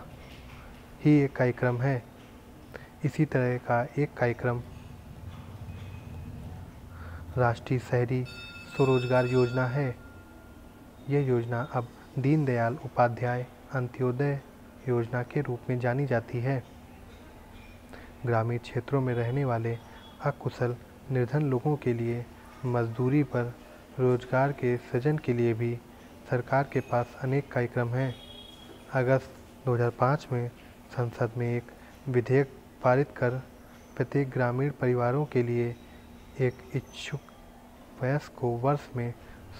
ही एक कार्यक्रम है। इसी तरह का एक कार्यक्रम राष्ट्रीय शहरी स्वरोजगार योजना है। यह योजना अब दीनदयाल उपाध्याय अंत्योदय योजना के रूप में जानी जाती है। ग्रामीण क्षेत्रों में रहने वाले अकुशल निर्धन लोगों के लिए मजदूरी पर रोजगार के सृजन के लिए भी सरकार के पास अनेक कार्यक्रम हैं। अगस्त 2005 में संसद में एक विधेयक पारित कर प्रत्येक ग्रामीण परिवारों के लिए एक इच्छुक वयस्क को वर्ष में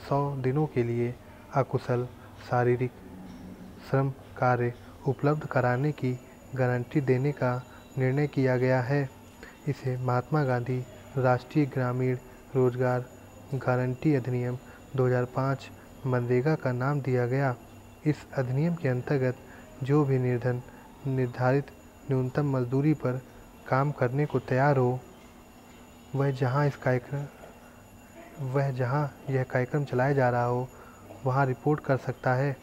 100 दिनों के लिए अकुशल शारीरिक श्रम कार्य उपलब्ध कराने की गारंटी देने का निर्णय किया गया है। इसे महात्मा गांधी राष्ट्रीय ग्रामीण रोजगार गारंटी अधिनियम 2005 मनरेगा का नाम दिया गया। इस अधिनियम के अंतर्गत जो भी निर्धारित न्यूनतम मजदूरी पर काम करने को तैयार हो, वह जहां यह कार्यक्रम चलाया जा रहा हो वहां रिपोर्ट कर सकता है।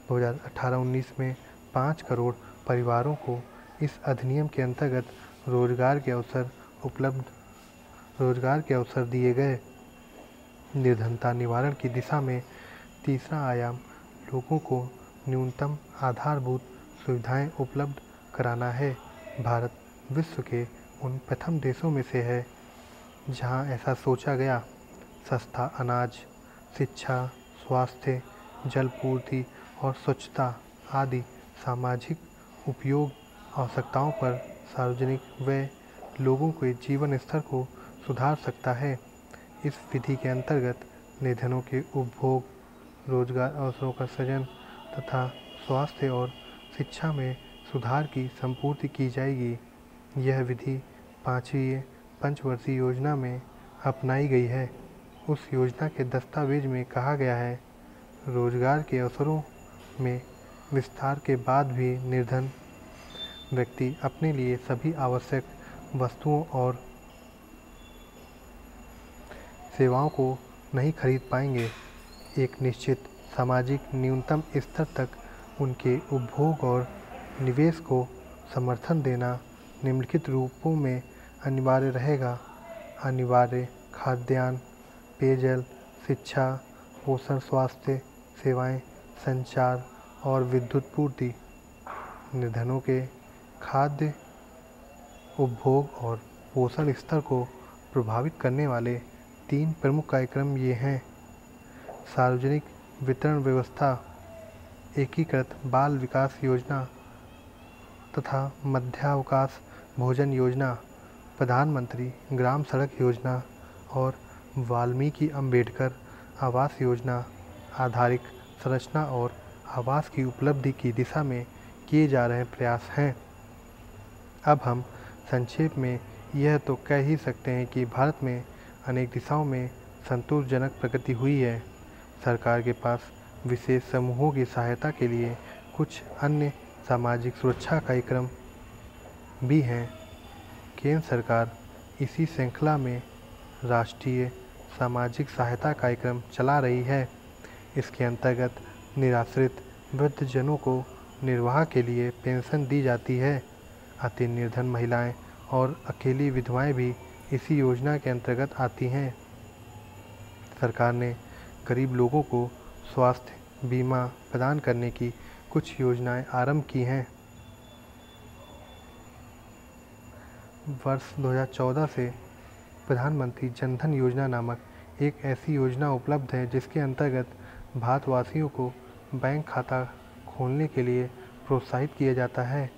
2018-19 में 5 करोड़ परिवारों को इस अधिनियम के अंतर्गत रोजगार के अवसर दिए गए। निर्धनता निवारण की दिशा में तीसरा आयाम लोगों को न्यूनतम आधारभूत सुविधाएं उपलब्ध कराना है। भारत विश्व के उन प्रथम देशों में से है जहां ऐसा सोचा गया। सस्ता अनाज, शिक्षा, स्वास्थ्य, जलपूर्ति और स्वच्छता आदि सामाजिक उपयोग आवश्यकताओं पर सार्वजनिक व्यय लोगों के जीवन स्तर को सुधार सकता है। इस विधि के अंतर्गत निर्धनों के उपभोग, रोजगार अवसरों का सृजन तथा स्वास्थ्य और शिक्षा में सुधार की संपूर्ति की जाएगी। यह विधि 5वीं पंचवर्षीय योजना में अपनाई गई है। उस योजना के दस्तावेज में कहा गया है, रोजगार के अवसरों में विस्तार के बाद भी निर्धन व्यक्ति अपने लिए सभी आवश्यक वस्तुओं और सेवाओं को नहीं खरीद पाएंगे। एक निश्चित सामाजिक न्यूनतम स्तर तक उनके उपभोग और निवेश को समर्थन देना निम्नलिखित रूपों में अनिवार्य रहेगा। अनिवार्य खाद्यान्न, पेयजल, शिक्षा, पोषण, स्वास्थ्य सेवाएं, संचार और विद्युत पूर्ति। निर्धनों के खाद्य उपभोग और पोषण स्तर को प्रभावित करने वाले 3 प्रमुख कार्यक्रम ये हैं। सार्वजनिक वितरण व्यवस्था, एकीकृत बाल विकास योजना तथा मध्यावकाश भोजन योजना, प्रधानमंत्री ग्राम सड़क योजना और वाल्मीकि अम्बेडकर आवास योजना आधारिक संरचना और आवास की उपलब्धि की दिशा में किए जा रहे प्रयास हैं। अब हम संक्षेप में यह तो कह ही सकते हैं कि भारत में अनेक दिशाओं में संतोषजनक प्रगति हुई है। सरकार के पास विशेष समूहों की सहायता के लिए कुछ अन्य सामाजिक सुरक्षा कार्यक्रम भी हैं। केंद्र सरकार इसी श्रृंखला में राष्ट्रीय सामाजिक सहायता कार्यक्रम चला रही है। इसके अंतर्गत निराश्रित वृद्धजनों को निर्वाह के लिए पेंशन दी जाती है। अति निर्धन महिलाएं और अकेली विधवाएं भी इसी योजना के अंतर्गत आती हैं। सरकार ने गरीब लोगों को स्वास्थ्य बीमा प्रदान करने की कुछ योजनाएं आरंभ की हैं। वर्ष 2014 से प्रधानमंत्री जन धन योजना नामक एक ऐसी योजना उपलब्ध है जिसके अंतर्गत भारतवासियों को बैंक खाता खोलने के लिए प्रोत्साहित किया जाता है।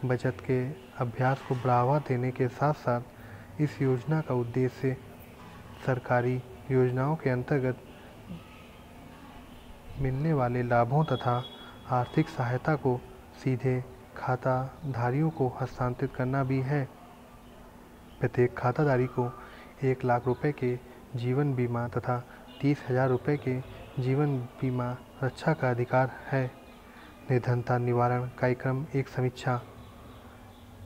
बचत के अभ्यास को बढ़ावा देने के साथ साथ इस योजना का उद्देश्य सरकारी योजनाओं के अंतर्गत मिलने वाले लाभों तथा आर्थिक सहायता को सीधे खाताधारियों को हस्तांतरित करना भी है। प्रत्येक खाताधारी को 1 लाख रुपए के जीवन बीमा तथा 30,000 रुपये के जीवन बीमा रक्षा का अधिकार है। निर्धनता निवारण कार्यक्रम एक समीक्षा।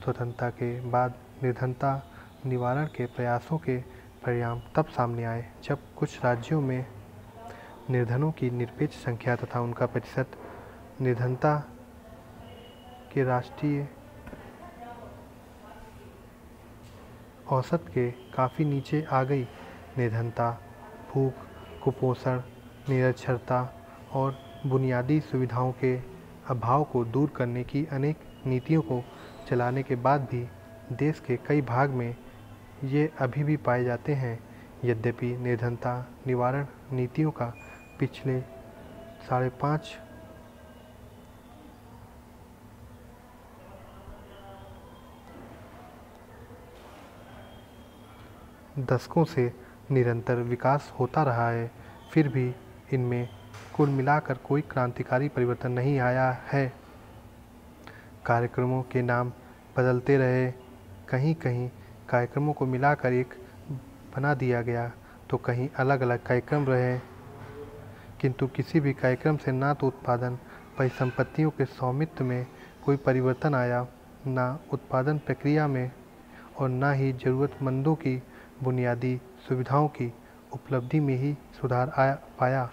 स्वतंत्रता के बाद निर्धनता निवारण के प्रयासों के परिणाम तब सामने आए जब कुछ राज्यों में निर्धनों की निरपेक्ष संख्या तथा उनका प्रतिशत निर्धनता के राष्ट्रीय औसत के काफ़ी नीचे आ गई। निर्धनता, भूख, कुपोषण, निरक्षरता और बुनियादी सुविधाओं के अभाव को दूर करने की अनेक नीतियों को चलाने के बाद भी देश के कई भाग में ये अभी भी पाए जाते हैं। यद्यपि निर्धनता निवारण नीतियों का पिछले 5.5 दशकों से निरंतर विकास होता रहा है, फिर भी इनमें कुल मिलाकर कोई क्रांतिकारी परिवर्तन नहीं आया है। कार्यक्रमों के नाम बदलते रहे, कहीं कहीं कार्यक्रमों को मिलाकर एक बना दिया गया तो कहीं अलग अलग कार्यक्रम रहे, किंतु किसी भी कार्यक्रम से ना तो उत्पादन परिसंपत्तियों के स्वामित्व में कोई परिवर्तन आया, ना उत्पादन प्रक्रिया में और ना ही ज़रूरतमंदों की बुनियादी सुविधाओं की उपलब्धि में ही सुधार पाया।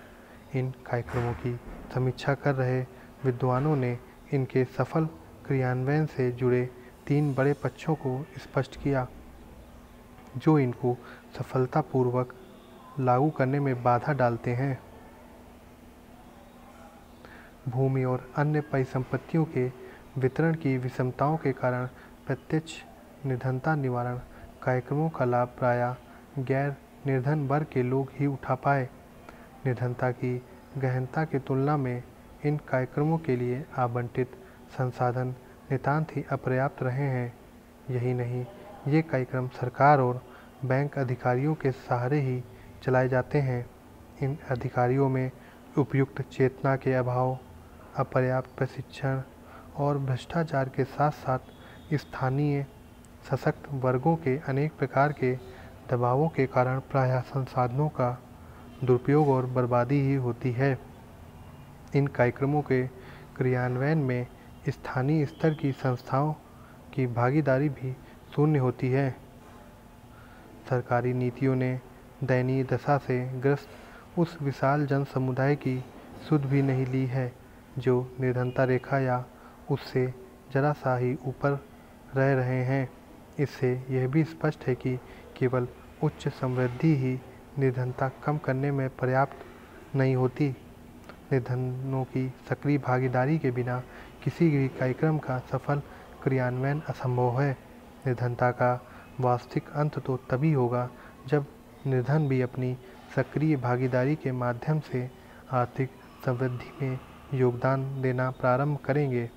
इन कार्यक्रमों की समीक्षा कर रहे विद्वानों ने इनके सफल क्रियान्वयन से जुड़े 3 बड़े पक्षों को स्पष्ट किया, जो इनको सफलतापूर्वक लागू करने में बाधा डालते हैं। भूमि और अन्य परिसंपत्तियों के वितरण की विषमताओं के कारण प्रत्यक्ष निर्धनता निवारण कार्यक्रमों का लाभ प्रायः गैर निर्धन वर्ग के लोग ही उठा पाए। निर्धनता की गहनता की तुलना में इन कार्यक्रमों के लिए आवंटित संसाधन नितांत ही अपर्याप्त रहे हैं। यही नहीं, ये कार्यक्रम सरकार और बैंक अधिकारियों के सहारे ही चलाए जाते हैं। इन अधिकारियों में उपयुक्त चेतना के अभाव, अपर्याप्त प्रशिक्षण और भ्रष्टाचार के साथ साथ स्थानीय सशक्त वर्गों के अनेक प्रकार के दबावों के कारण प्रायः संसाधनों का दुरुपयोग और बर्बादी ही होती है। इन कार्यक्रमों के क्रियान्वयन में स्थानीय स्तर की संस्थाओं की भागीदारी भी शून्य होती है। सरकारी नीतियों ने दयनीय दशा से ग्रस्त उस विशाल जन समुदाय की सुध भी नहीं ली है, जो निर्धनता रेखा या उससे जरा सा ही ऊपर रह रहे हैं। इससे यह भी स्पष्ट है कि केवल उच्च समृद्धि ही निर्धनता कम करने में पर्याप्त नहीं होती। निर्धनों की सक्रिय भागीदारी के बिना किसी भी कार्यक्रम का सफल क्रियान्वयन असंभव है। निर्धनता का वास्तविक अंत तो तभी होगा जब निर्धन भी अपनी सक्रिय भागीदारी के माध्यम से आर्थिक समृद्धि में योगदान देना प्रारंभ करेंगे।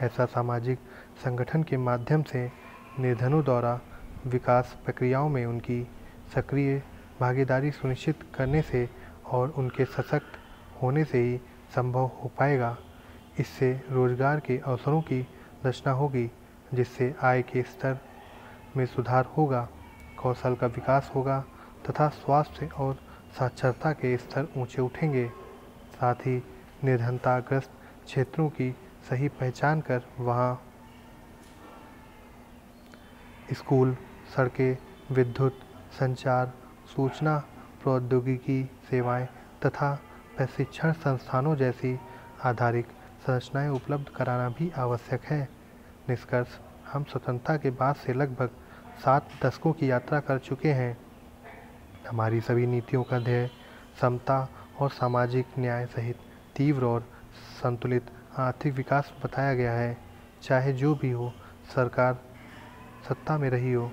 ऐसा सामाजिक संगठन के माध्यम से निर्धनों द्वारा विकास प्रक्रियाओं में उनकी सक्रिय भागीदारी सुनिश्चित करने से और उनके सशक्त होने से ही संभव हो पाएगा। इससे रोजगार के अवसरों की रचना होगी, जिससे आय के स्तर में सुधार होगा, कौशल का विकास होगा तथा स्वास्थ्य और साक्षरता के स्तर ऊंचे उठेंगे। साथ ही निर्धनताग्रस्त क्षेत्रों की सही पहचान कर वहां स्कूल, सड़कें, विद्युत, संचार, सूचना प्रौद्योगिकी सेवाएं तथा प्रशिक्षण संस्थानों जैसी आधारिक संरचनाएं उपलब्ध कराना भी आवश्यक है। निष्कर्ष, हम स्वतंत्रता के बाद से लगभग 7 दशकों की यात्रा कर चुके हैं। हमारी सभी नीतियों का ध्येय समता और सामाजिक न्याय सहित तीव्र और संतुलित आर्थिक विकास बताया गया है। चाहे जो भी हो, सरकार सत्ता में रही हो,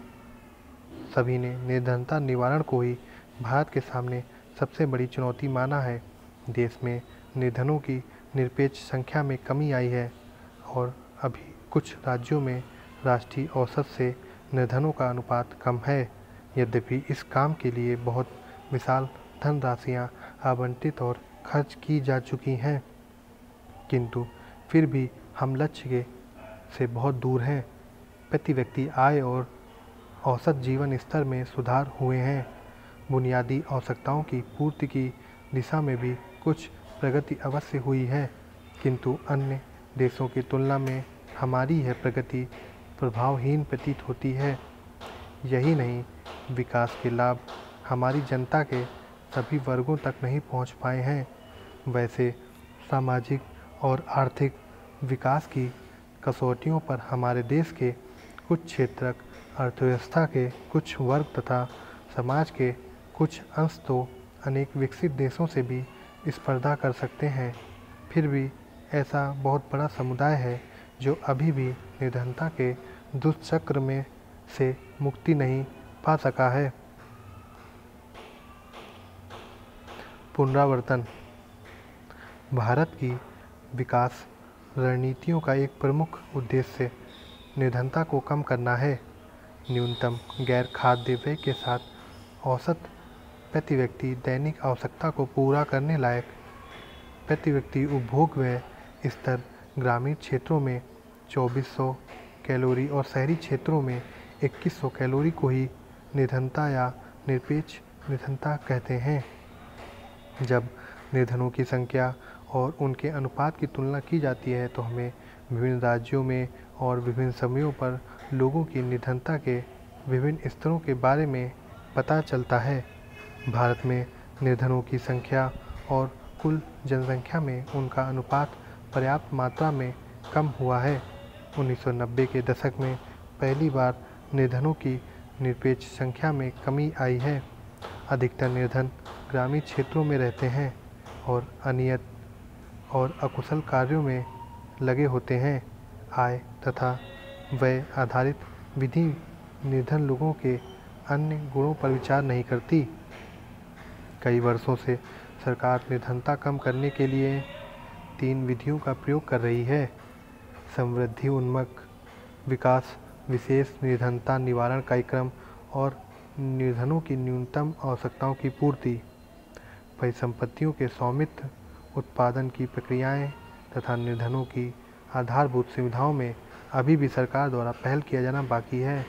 सभी ने निर्धनता निवारण को ही भारत के सामने सबसे बड़ी चुनौती माना है। देश में निर्धनों की निरपेक्ष संख्या में कमी आई है और अभी कुछ राज्यों में राष्ट्रीय औसत से निर्धनों का अनुपात कम है। यद्यपि इस काम के लिए बहुत विशाल धनराशियाँ आवंटित और खर्च की जा चुकी हैं, किंतु फिर भी हम लक्ष्य से बहुत दूर हैं। प्रति व्यक्ति आय और औसत जीवन स्तर में सुधार हुए हैं। बुनियादी आवश्यकताओं की पूर्ति की दिशा में भी कुछ प्रगति अवश्य हुई है, किंतु अन्य देशों की तुलना में हमारी यह प्रगति प्रभावहीन प्रतीत होती है। यही नहीं, विकास के लाभ हमारी जनता के सभी वर्गों तक नहीं पहुंच पाए हैं। वैसे सामाजिक और आर्थिक विकास की कसौटियों पर हमारे देश के कुछ क्षेत्र, अर्थव्यवस्था के कुछ वर्ग तथा समाज के कुछ अंश तो अनेक विकसित देशों से भी स्पर्धा कर सकते हैं। फिर भी ऐसा बहुत बड़ा समुदाय है जो अभी भी निर्धनता के दुष्चक्र में से मुक्ति नहीं पा सका है। पुनरावर्तन। भारत की विकास रणनीतियों का एक प्रमुख उद्देश्य निर्धनता को कम करना है। न्यूनतम गैर खाद्य व्यय के साथ औसत प्रति व्यक्ति दैनिक आवश्यकता को पूरा करने लायक प्रति व्यक्ति उपभोग व्यय स्तर ग्रामीण क्षेत्रों में 2400 कैलोरी और शहरी क्षेत्रों में 2100 कैलोरी को ही निर्धनता या निरपेक्ष निर्धनता कहते हैं। जब निर्धनों की संख्या और उनके अनुपात की तुलना की जाती है तो हमें विभिन्न राज्यों में और विभिन्न समयों पर लोगों की निर्धनता के विभिन्न स्तरों के बारे में पता चलता है। भारत में निर्धनों की संख्या और कुल जनसंख्या में उनका अनुपात पर्याप्त मात्रा में कम हुआ है। 1990 के दशक में पहली बार निर्धनों की निरपेक्ष संख्या में कमी आई है। अधिकतर निर्धन ग्रामीण क्षेत्रों में रहते हैं और अनियत और अकुशल कार्यों में लगे होते हैं। आय तथा व्यय आधारित विधि निर्धन लोगों के अन्य गुणों पर विचार नहीं करती। कई वर्षों से सरकार निर्धनता कम करने के लिए 3 विधियों का प्रयोग कर रही है: समृद्धि उन्मुख विकास, विशेष निर्धनता निवारण कार्यक्रम और निर्धनों की न्यूनतम आवश्यकताओं की पूर्ति। परिसंपत्तियों के स्वामित्व, उत्पादन की प्रक्रियाएं तथा निर्धनों की आधारभूत सुविधाओं में अभी भी सरकार द्वारा पहल किया जाना बाकी है।